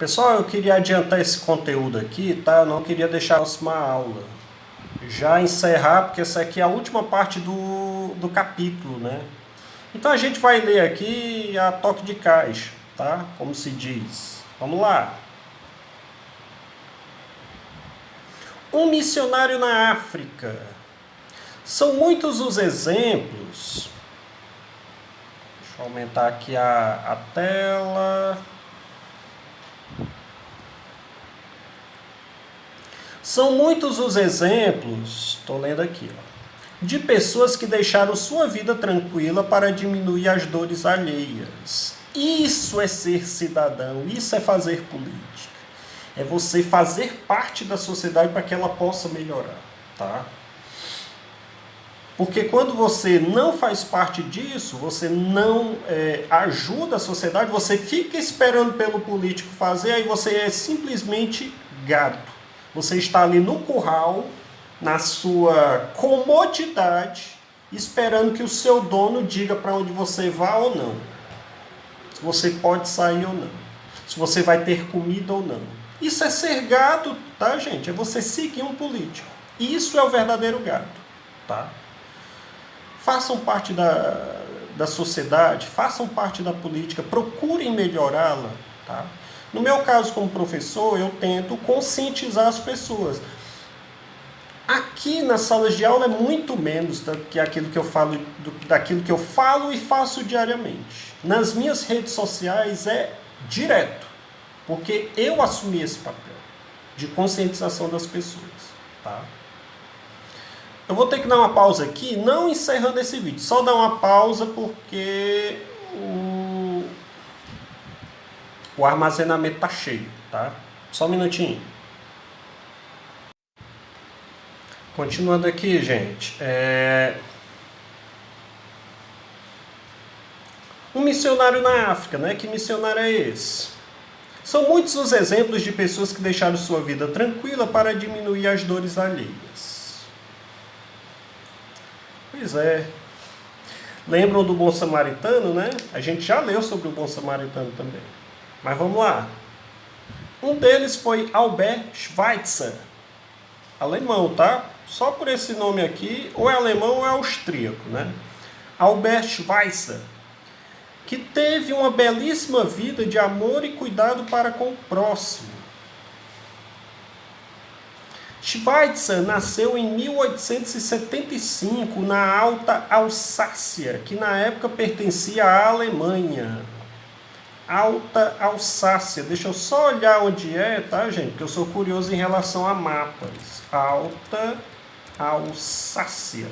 Pessoal, eu queria adiantar esse conteúdo aqui, tá? Eu não queria deixar a próxima aula. Já encerrar, porque essa aqui é a última parte do capítulo, né? Então a gente vai ler aqui a toque de caixa, tá? Como se diz. Vamos lá. Um missionário na África. São muitos os exemplos. Deixa eu aumentar aqui a tela. São muitos os exemplos, estou lendo aqui, de pessoas que deixaram sua vida tranquila para diminuir as dores alheias. Isso é ser cidadão, isso é fazer política. É você fazer parte da sociedade para que ela possa melhorar, tá? Porque quando você não faz parte disso, você não ajuda a sociedade, você fica esperando pelo político fazer, aí você é simplesmente gado. Você está ali no curral, na sua comodidade, esperando que o seu dono diga para onde você vá ou não. Se você pode sair ou não. Se você vai ter comida ou não. Isso é ser gado, tá, gente? É você seguir um político. Isso é o verdadeiro gado, tá? Façam parte da sociedade, façam parte da política, procurem melhorá-la, tá? No meu caso, como professor, eu tento conscientizar as pessoas. Aqui nas salas de aula é muito menos do que aquilo que eu falo, daquilo que eu falo e faço diariamente. Nas minhas redes sociais é direto, porque eu assumi esse papel de conscientização das pessoas, tá? Eu vou ter que dar uma pausa aqui, não encerrando esse vídeo, só dar uma pausa porque o armazenamento está cheio, tá? Só um minutinho. Continuando aqui, gente. Um missionário na África, né? Que missionário é esse? São muitos os exemplos de pessoas que deixaram sua vida tranquila para diminuir as dores alheias. Pois é. Lembram do Bom Samaritano, né? A gente já leu sobre o Bom Samaritano também. Mas vamos lá. Um deles foi Albert Schweitzer. Alemão, tá? Só por esse nome aqui, ou é alemão ou é austríaco, né? Albert Schweitzer, que teve uma belíssima vida de amor e cuidado para com o próximo. Schweitzer nasceu em 1875 na Alta Alsácia, que na época pertencia à Alemanha. Alta Alsácia, deixa eu só olhar onde é, tá, gente? Porque eu sou curioso em relação a mapas. Alta Alsácia.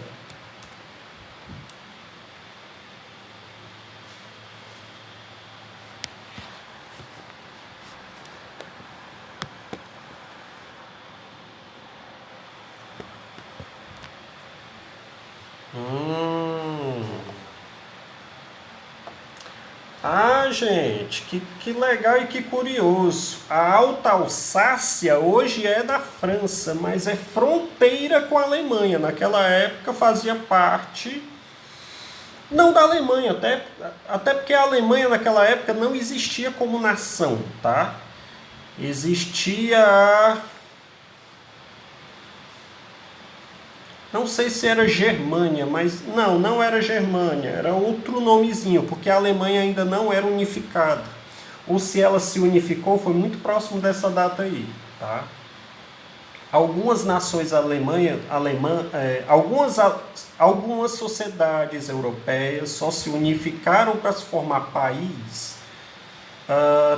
Ah, gente, que legal e que curioso. A Alta Alsácia hoje é da França, mas é fronteira com a Alemanha. Naquela época fazia parte, não da Alemanha, até porque a Alemanha naquela época não existia como nação, tá? Existia, não sei se era Germânia, mas não era Germânia, era outro nomezinho, porque a Alemanha ainda não era unificada. Ou se ela se unificou, foi muito próximo dessa data aí, tá? Algumas nações algumas sociedades europeias só se unificaram para se formar país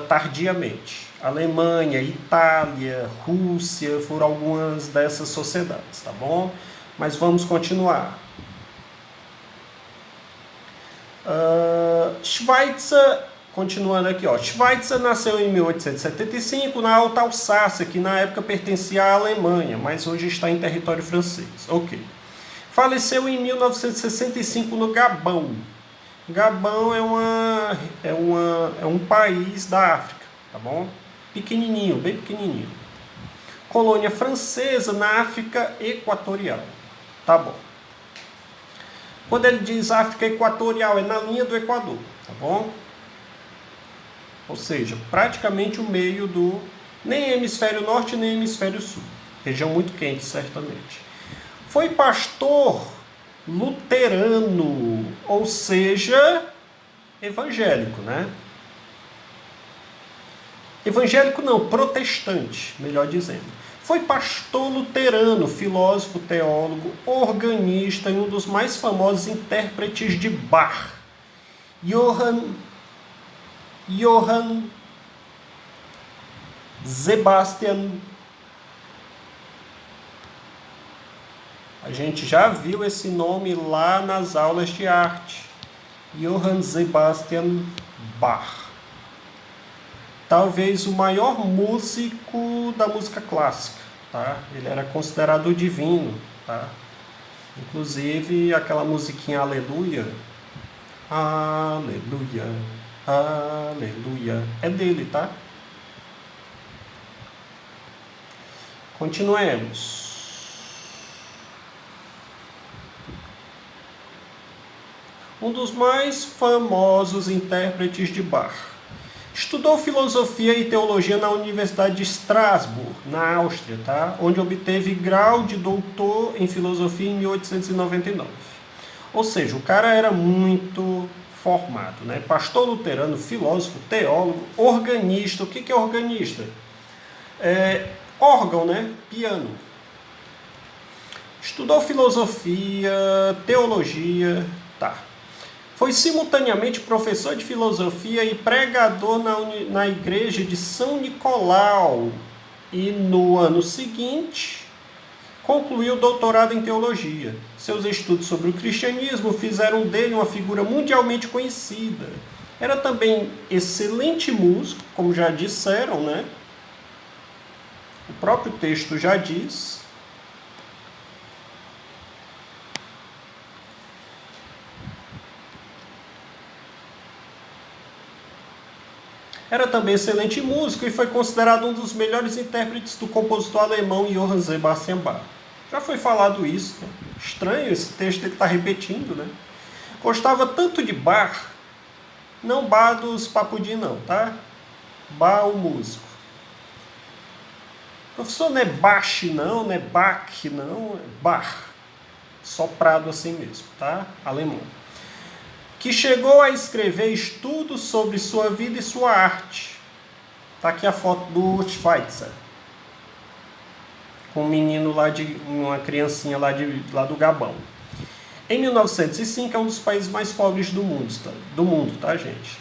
tardiamente. Alemanha, Itália, Rússia foram algumas dessas sociedades, tá bom? Mas vamos continuar. Schweitzer, continuando aqui, ó. Schweitzer nasceu em 1875 na Alta Alsácia, que na época pertencia à Alemanha, mas hoje está em território francês. Ok. Faleceu em 1965 no Gabão. Gabão é um país da África, tá bom? Pequenininho, bem pequenininho. Colônia francesa na África Equatorial. Tá bom. Quando ele diz África Equatorial, é na linha do Equador, tá bom? ou seja, praticamente o meio do nem hemisfério norte nem hemisfério sul, região muito quente, certamente. Foi pastor luterano, ou seja, evangélico, né? Evangélico não, protestante, melhor dizendo. Foi pastor luterano, filósofo, teólogo, organista e um dos mais famosos intérpretes de Bach. Johann Sebastian. A gente já viu esse nome lá nas aulas de arte. Johann Sebastian Bach. Talvez o maior músico da música clássica, tá? Ele era considerado divino, tá? Inclusive aquela musiquinha Aleluia, Aleluia, Aleluia, é dele, tá? Continuemos. Um dos mais famosos intérpretes de Bach. Estudou filosofia e teologia na Universidade de Estrasburgo, na Áustria, tá? Onde obteve grau de doutor em filosofia em 1899. Ou seja, o cara era muito formado, né? Pastor luterano, filósofo, teólogo, organista. O que é organista? Órgão, né? Piano. Estudou filosofia, teologia, tá? Foi simultaneamente professor de filosofia e pregador na igreja de São Nicolau. E no ano seguinte, concluiu o doutorado em teologia. Seus estudos sobre o cristianismo fizeram dele uma figura mundialmente conhecida. Era também excelente músico, como já disseram, né? O próprio texto já diz. Era também excelente músico e foi considerado um dos melhores intérpretes do compositor alemão Johann Sebastian Bach. Já foi falado isso, né? Estranho esse texto ele está repetindo, né? Gostava tanto de Bach, não Bach dos papudim não, tá? Bach o músico. Professor, não é Bach não, não é Bach não, é Bach. Soprado assim mesmo, tá? Alemão. Que chegou a escrever estudos sobre sua vida e sua arte. Tá aqui a foto do Schweitzer. Com um menino lá uma criancinha lá do Gabão. Em 1905 é um dos países mais pobres do mundo, tá, gente?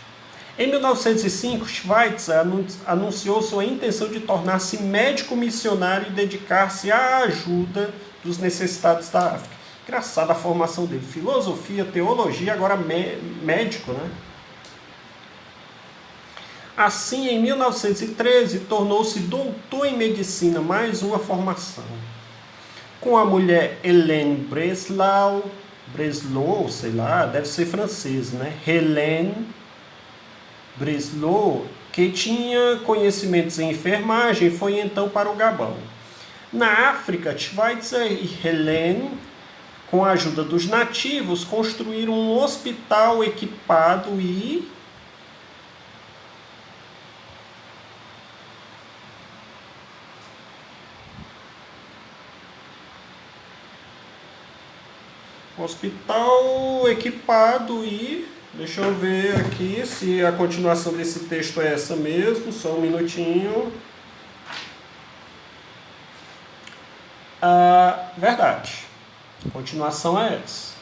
Em 1905, Schweitzer anunciou sua intenção de tornar-se médico missionário e dedicar-se à ajuda dos necessitados da África. Engraçada a formação dele. Filosofia, teologia, agora médico, né? Assim, em 1913, tornou-se doutor em medicina, mais uma formação. Com a mulher Helene Breslau, sei lá, deve ser francês, né? Helene Breslau, que tinha conhecimentos em enfermagem, foi então para o Gabão. Na África, Schweitzer e Helene, com a ajuda dos nativos, construíram um hospital equipado e deixa eu ver aqui se a continuação desse texto é essa mesmo, só um minutinho. Verdade. A continuação é essa.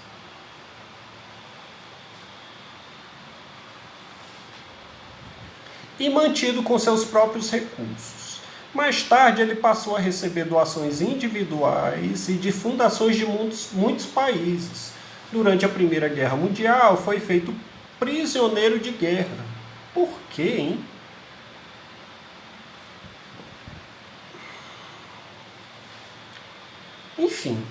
E mantido com seus próprios recursos. Mais tarde, ele passou a receber doações individuais e de fundações de muitos países. Durante a Primeira Guerra Mundial, foi feito prisioneiro de guerra. Por quê, hein? Enfim.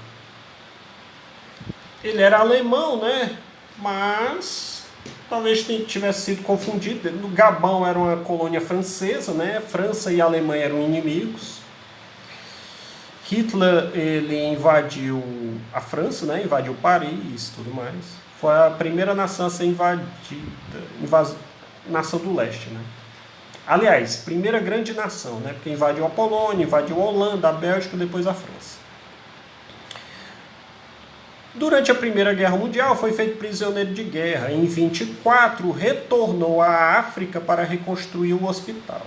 Ele era alemão, né? Mas talvez tivesse sido confundido. No Gabão era uma colônia francesa, né? França e Alemanha eram inimigos. Hitler, ele invadiu a França, né? Invadiu Paris e tudo mais. Foi a primeira nação a ser invadida. Nação do leste, né? Aliás, primeira grande nação, né? Porque invadiu a Polônia, invadiu a Holanda, a Bélgica, depois a França. Durante a Primeira Guerra Mundial foi feito prisioneiro de guerra. Em 24, retornou à África para reconstruir o hospital.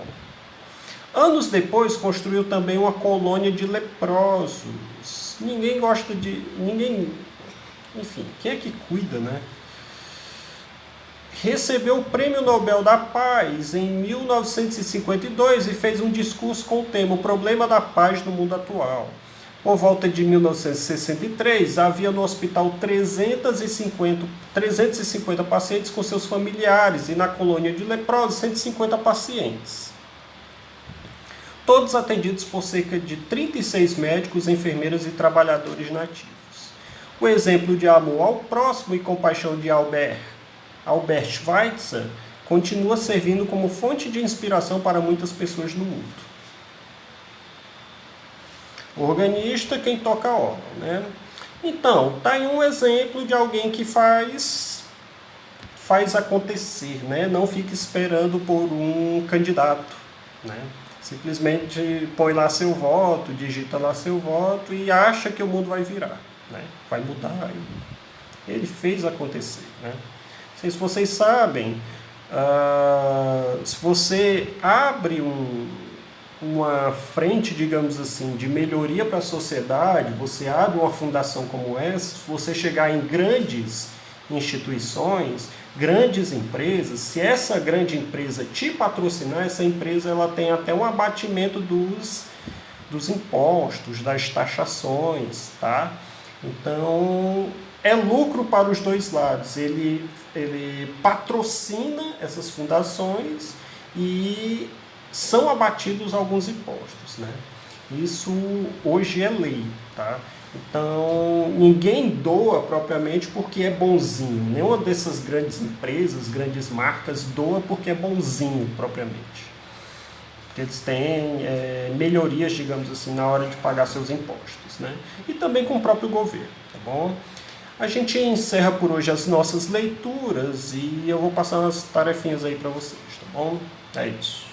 Anos depois, construiu também uma colônia de leprosos. Ninguém gosta de... Enfim, quem é que cuida, né? Recebeu o Prêmio Nobel da Paz em 1952 e fez um discurso com o tema O Problema da Paz no Mundo Atual. Por volta de 1963, havia no hospital 350 pacientes com seus familiares e na colônia de leprosos 150 pacientes. Todos atendidos por cerca de 36 médicos, enfermeiras e trabalhadores nativos. O exemplo de amor ao próximo e compaixão de Albert Schweitzer continua servindo como fonte de inspiração para muitas pessoas no mundo. Organista, quem toca órgão, né? Então, tá aí um exemplo de alguém que faz acontecer, né? Não fica esperando por um candidato, né? Simplesmente põe lá seu voto, digita lá seu voto e acha que o mundo vai virar, né? Vai mudar. Ele fez acontecer, né? Não sei se vocês sabem, se você abre uma frente, digamos assim, de melhoria para a sociedade, você abre uma fundação como essa, se você chegar em grandes instituições, grandes empresas, se essa grande empresa te patrocinar, essa empresa ela tem até um abatimento dos impostos, das taxações, tá? Então, é lucro para os dois lados. Ele patrocina essas fundações e são abatidos alguns impostos, né? Isso hoje é lei, tá? Então, ninguém doa propriamente porque é bonzinho. Nenhuma dessas grandes empresas, grandes marcas, doa porque é bonzinho propriamente. Porque eles têm melhorias, digamos assim, na hora de pagar seus impostos, né? E também com o próprio governo, tá bom? A gente encerra por hoje as nossas leituras e eu vou passar umas tarefinhas aí para vocês, tá bom? É isso.